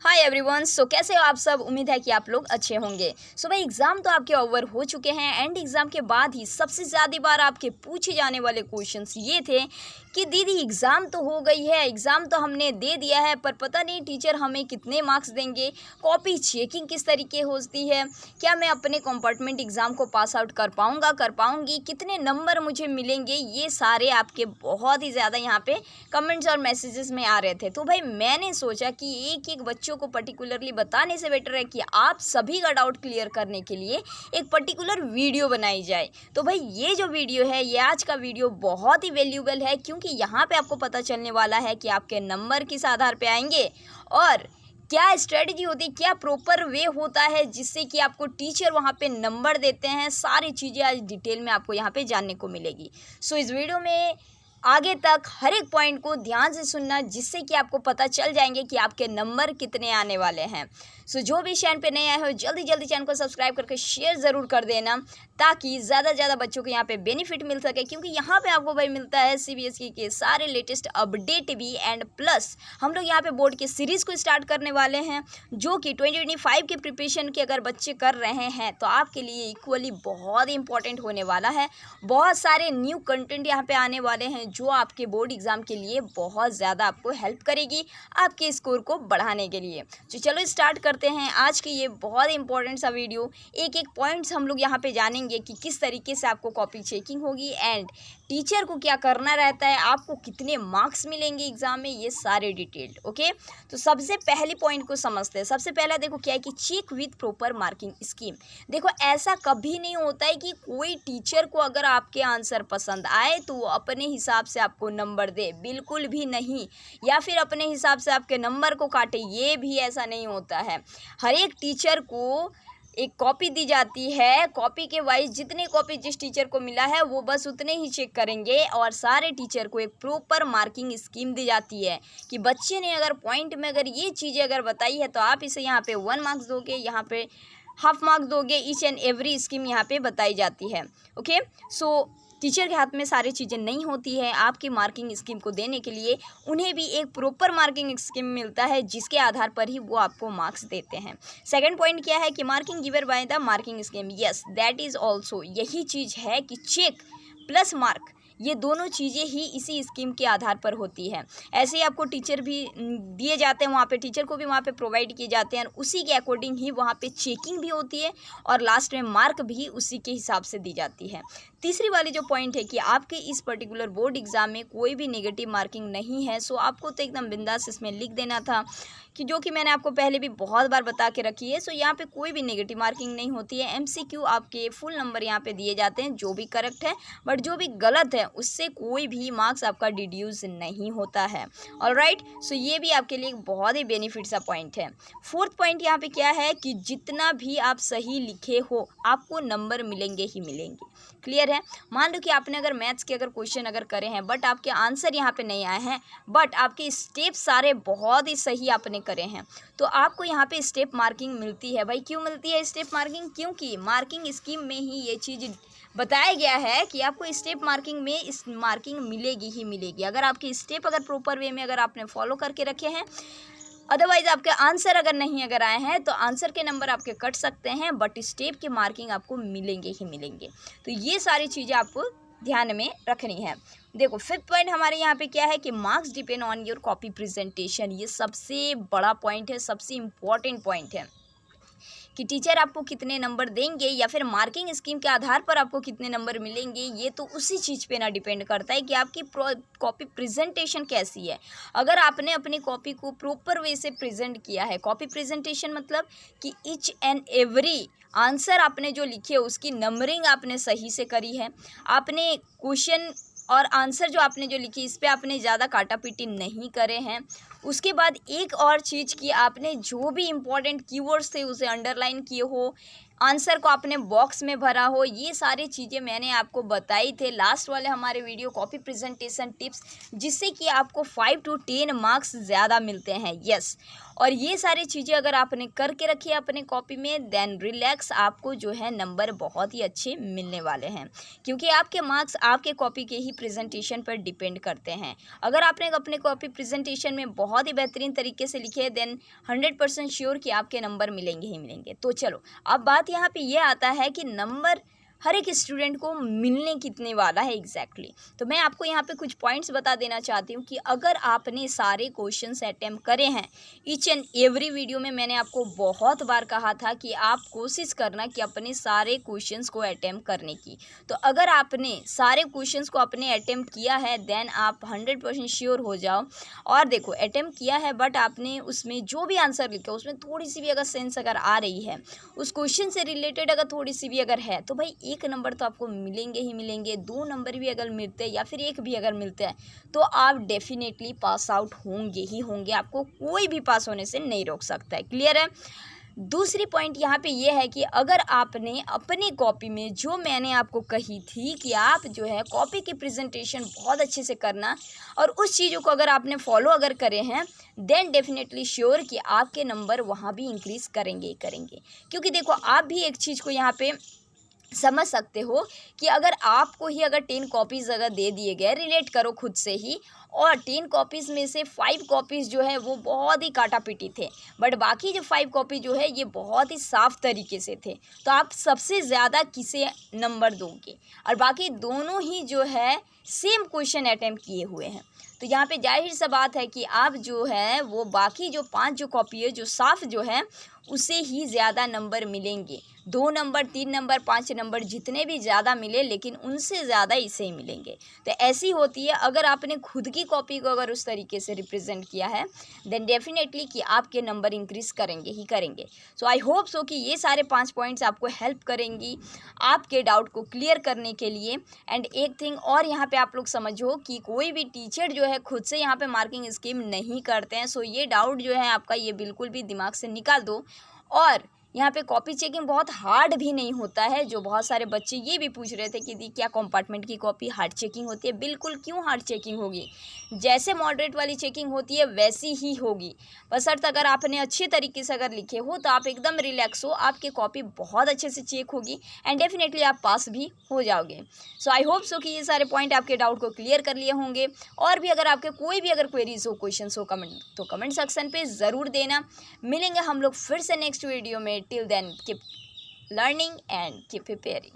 Hi everyone. सो कैसे हो आप सब। उम्मीद है कि आप लोग अच्छे होंगे। सो भाई एग्जाम तो आपके ओवर हो चुके हैं एंड एग्जाम के बाद ही सबसे ज़्यादा बार आपके पूछे जाने वाले क्वेश्चंस ये थे कि दीदी एग्ज़ाम तो हो गई है, एग्ज़ाम तो हमने दे दिया है, पर पता नहीं टीचर हमें कितने मार्क्स देंगे, कॉपी चेकिंग किस तरीके होती है, क्या मैं अपने कंपार्टमेंट एग्ज़ाम को पास आउट कर पाऊँगा, कर पाऊँगी, कितने नंबर मुझे मिलेंगे। ये सारे आपके बहुत ही ज़्यादा यहाँ पे कमेंट्स और मैसेजेस में आ रहे थे। तो भाई मैंने सोचा कि एक एक बच्चों को पर्टिकुलरली बताने से बेटर है कि आप सभी का डाउट क्लियर करने के लिए एक पर्टिकुलर वीडियो बनाई जाए। तो भाई ये जो वीडियो है, ये आज का वीडियो बहुत ही वैल्यूएबल है, क्योंकि यहाँ पे आपको पता चलने वाला है कि आपके नंबर किस आधार पे आएंगे और क्या स्ट्रेटजी होती है, क्या प्रॉपर वे होता है जिससे कि आपको टीचर वहाँ पे नंबर देते हैं। सारी चीज़ें आज डिटेल में आपको यहाँ पे जानने को मिलेगी। सो इस वीडियो में आगे तक हर एक पॉइंट को ध्यान से सुनना, जिससे कि आपको पता चल जाएंगे कि आपके नंबर कितने आने वाले हैं। सो जो भी चैनल पे नए आए हो जल्दी जल्दी चैनल को सब्सक्राइब करके शेयर ज़रूर कर देना, ताकि ज़्यादा से ज़्यादा बच्चों को यहाँ पे बेनिफिट मिल सके, क्योंकि यहाँ पे आपको भाई मिलता है सीबीएसई के सारे लेटेस्ट अपडेट भी एंड प्लस हम लोग यहाँ पे बोर्ड की सीरीज़ को स्टार्ट करने वाले हैं, जो कि 2025 के प्रिपरेशन के अगर बच्चे कर रहे हैं तो आपके लिए इक्वली बहुत ही इंपॉर्टेंट होने वाला है। बहुत सारे न्यू कंटेंट यहाँ पे आने वाले हैं जो आपके बोर्ड एग्जाम के लिए बहुत ज़्यादा आपको हेल्प करेगी आपके स्कोर को बढ़ाने के लिए। तो चलो स्टार्ट करते हैं आज की ये बहुत इंपॉर्टेंट सा वीडियो। एक एक पॉइंट्स हम लोग यहाँ पे जानेंगे कि किस तरीके से आपको कॉपी चेकिंग होगी एंड टीचर को क्या करना रहता है, आपको कितने मार्क्स मिलेंगे एग्जाम में, ये सारे डिटेल्ड। ओके, तो सबसे पहले पॉइंट को समझते हैं। सबसे पहला देखो क्या है कि check with proper marking scheme. देखो ऐसा कभी नहीं होता है कि कोई टीचर को अगर आपके आंसर पसंद आए तो वो अपने हिसाब से आपको नंबर दे, बिल्कुल भी नहीं, या फिर अपने हिसाब से आपके नंबर को काटे, ये भी ऐसा नहीं होता है। हर एक टीचर को एक कॉपी दी जाती है, कॉपी के वाइज जितने कॉपी जिस टीचर को मिला है वो बस उतने ही चेक करेंगे, और सारे टीचर को एक प्रॉपर मार्किंग स्कीम दी जाती है कि बच्चे ने अगर पॉइंट में अगर ये चीज़ें अगर बताई है तो आप इसे यहाँ पे 1 मार्क्स दोगे, यहाँ पे हाफ मार्क्स दोगे। ईच एंड एवरी स्कीम यहाँ पे बताई जाती है। ओके, सो टीचर के हाथ में सारी चीज़ें नहीं होती है। आपकी मार्किंग स्कीम को देने के लिए उन्हें भी एक प्रॉपर मार्किंग स्कीम मिलता है, जिसके आधार पर ही वो आपको मार्क्स देते हैं। सेकंड पॉइंट क्या है कि marking given by the marking scheme. Yes, that is also यही चीज़ है कि चेक प्लस मार्क, ये दोनों चीज़ें ही इसी स्कीम के आधार पर होती है। ऐसे ही आपको टीचर भी दिए जाते हैं, वहाँ पे टीचर को भी वहाँ पे प्रोवाइड किए जाते हैं, उसी के अकॉर्डिंग ही वहाँ पे चेकिंग भी होती है और लास्ट में मार्क भी उसी के हिसाब से दी जाती है। तीसरी वाली जो पॉइंट है कि आपके इस पर्टिकुलर बोर्ड एग्ज़ाम में कोई भी नेगेटिव मार्किंग नहीं है। सो आपको तो एकदम बिंदास इसमें लिख देना था कि जो कि मैंने आपको पहले भी बहुत बार बता के रखी है। सो यहाँ पे कोई भी नेगेटिव मार्किंग नहीं होती है। एमसीक्यू आपके फुल नंबर यहाँ पे दिए जाते हैं, जो भी करेक्ट है, बट जो भी गलत है उससे कोई भी मार्क्स आपका डिड्यूस नहीं होता है। ऑलराइट, सो ये भी आपके लिए एक बहुत ही बेनिफिट सा पॉइंट है। फोर्थ पॉइंट यहाँ पे क्या है कि जितना भी आप सही लिखे हो आपको नंबर मिलेंगे ही मिलेंगे। क्लियर है। मान लो कि आपने अगर मैथ्स के अगर क्वेश्चन अगर करे हैं बट आपके आंसर यहाँ पे नहीं आए हैं, बट आपके स्टेप सारे बहुत ही सही आपने करे हैं, तो आपको यहाँ पे स्टेप मार्किंग मिलती है। भाई क्यों मिलती है स्टेप मार्किंग? क्योंकि मार्किंग स्कीम में ही ये चीज़ बताया गया है कि आपको स्टेप मार्किंग में इस मार्किंग मिलेगी ही मिलेगी, अगर आपके स्टेप अगर प्रॉपर वे में अगर आपने फॉलो करके रखे हैं। अदरवाइज आपके आंसर अगर नहीं अगर आए हैं तो आंसर के नंबर आपके कट सकते हैं, बट स्टेप की मार्किंग आपको मिलेंगे ही मिलेंगे। तो ये सारी चीज़ें आपको ध्यान में रखनी है। देखो फिफ्थ पॉइंट हमारे यहाँ पे क्या है कि marks depend on your copy presentation. ये सबसे बड़ा पॉइंट है, सबसे इम्पॉर्टेंट पॉइंट है कि टीचर आपको कितने नंबर देंगे या फिर मार्किंग स्कीम के आधार पर आपको कितने नंबर मिलेंगे, ये तो उसी चीज़ पे ना डिपेंड करता है कि आपकी कॉपी प्रेजेंटेशन कैसी है। अगर आपने अपनी कॉपी को प्रॉपर वे से प्रेजेंट किया है, कॉपी प्रेजेंटेशन मतलब कि ईच एंड एवरी आंसर आपने जो लिखे उसकी नंबरिंग आपने सही से करी है, आपने क्वेश्चन और आंसर जो आपने जो लिखी इस पर आपने ज़्यादा काटा पीटी नहीं करे हैं। उसके बाद एक और चीज़ कि आपने जो भी इम्पोर्टेंट कीवर्ड्स थे उसे अंडरलाइन किए हो, आंसर को आपने बॉक्स में भरा हो, ये सारी चीज़ें मैंने आपको बताई थे लास्ट वाले हमारे वीडियो कॉपी प्रेजेंटेशन टिप्स, जिससे कि आपको 5 to 10 मार्क्स ज़्यादा मिलते हैं। यस, और ये सारी चीज़ें अगर आपने करके रखी है अपने कॉपी में, देन रिलैक्स, आपको जो है नंबर बहुत ही अच्छे मिलने वाले हैं, क्योंकि आपके मार्क्स आपके कॉपी के ही प्रेजेंटेशन पर डिपेंड करते हैं। अगर आपने अपने कॉपी प्रेजेंटेशन में बहुत ही बेहतरीन तरीके से लिखे, देन 100% श्योर कि आपके नंबर मिलेंगे ही मिलेंगे। तो चलो, अब बात यहाँ पे ये आता है कि नंबर हर एक स्टूडेंट को मिलने कितने वाला है एग्जैक्टली। तो मैं आपको यहाँ पे कुछ पॉइंट्स बता देना चाहती हूँ कि अगर आपने सारे क्वेश्चंस अटेम्प्ट करे हैं, ईच एंड एवरी वीडियो में मैंने आपको बहुत बार कहा था कि आप कोशिश करना कि अपने सारे क्वेश्चंस को अटेम्प्ट करने की। तो अगर आपने सारे क्वेश्चंस को अपने अटेम्प्ट किया है, देन आप 100% श्योर हो जाओ। और देखो, अटेम्प्ट किया है बट आपने उसमें जो भी आंसर लिखा उसमें थोड़ी सी भी अगर सेंस अगर आ रही है, उस क्वेश्चन से रिलेटेड अगर थोड़ी सी भी अगर है, तो भाई 1 नंबर तो आपको मिलेंगे ही मिलेंगे। 2 नंबर भी अगर मिलते हैं या फिर 1 भी अगर मिलता है, तो आप डेफिनेटली पास आउट होंगे ही होंगे। आपको कोई भी पास होने से नहीं रोक सकता है। क्लियर है? दूसरी पॉइंट यहाँ पे ये है कि अगर आपने अपनी कॉपी में जो मैंने आपको कही थी कि आप जो है कॉपी की प्रेजेंटेशन बहुत अच्छे से करना, और उस चीज़ों को अगर आपने फॉलो अगर करे हैं, देन डेफिनेटली श्योर कि आपके नंबर वहाँ भी इंक्रीज़ करेंगे ही करेंगे। क्योंकि देखो, आप भी एक चीज़ को यहाँ पे समझ सकते हो कि अगर आपको ही अगर 10 कॉपीज़ अगर दे दिए गए, रिलेट करो खुद से ही, और 10 कॉपीज़ में से 5 कॉपीज़ जो है वो बहुत ही काटापिटी थे, बट बाकी जो 5 कॉपी जो है ये बहुत ही साफ तरीके से थे, तो आप सबसे ज़्यादा किसे नंबर दोगे? और बाकी दोनों ही जो है सेम क्वेश्चन अटेम्प्ट किए हुए हैं, तो यहाँ पे जाहिर सा बात है कि आप जो है वो बाकी जो 5 जो कॉपी है जो साफ जो है उसे ही ज़्यादा नंबर मिलेंगे। 2 नंबर, 3 नंबर, 5 नंबर जितने भी ज़्यादा मिले, लेकिन उनसे ज़्यादा इसे ही मिलेंगे। तो ऐसी होती है, अगर आपने खुद की कॉपी को अगर उस तरीके से रिप्रेजेंट किया है, देन डेफिनेटली कि आपके नंबर इंक्रीज़ करेंगे ही करेंगे। सो आई होप सो कि ये सारे 5 पॉइंट्स आपको हेल्प करेंगी आपके डाउट को क्लियर करने के लिए। एंड एक थिंग और यहाँ पे आप लोग समझो कि कोई भी टीचर जो है खुद से यहाँ पे मार्किंग स्कीम नहीं करते हैं। सो ये डाउट जो है आपका, ये बिल्कुल भी दिमाग से निकाल दो। और यहाँ पे कॉपी चेकिंग बहुत हार्ड भी नहीं होता है, जो बहुत सारे बच्चे ये भी पूछ रहे थे कि दी क्या कंपार्टमेंट की कॉपी हार्ड चेकिंग होती है? बिल्कुल, क्यों हार्ड चेकिंग होगी? जैसे मॉडरेट वाली चेकिंग होती है वैसी ही होगी, बशर्ते अगर आपने अच्छे तरीके से अगर लिखे हो तो आप एकदम रिलैक्स हो, आपकी कॉपी बहुत अच्छे से चेक होगी एंड डेफिनेटली आप पास भी हो जाओगे। सो आई होप सो कि ये सारे पॉइंट आपके डाउट को क्लियर कर लिए होंगे। और भी अगर आपके कोई भी अगर क्वेरीज हो, क्वेश्चन हो, कमेंट सेक्शन पे ज़रूर देना। मिलेंगे हम लोग फिर से नेक्स्ट वीडियो में। Till then keep learning and keep preparing.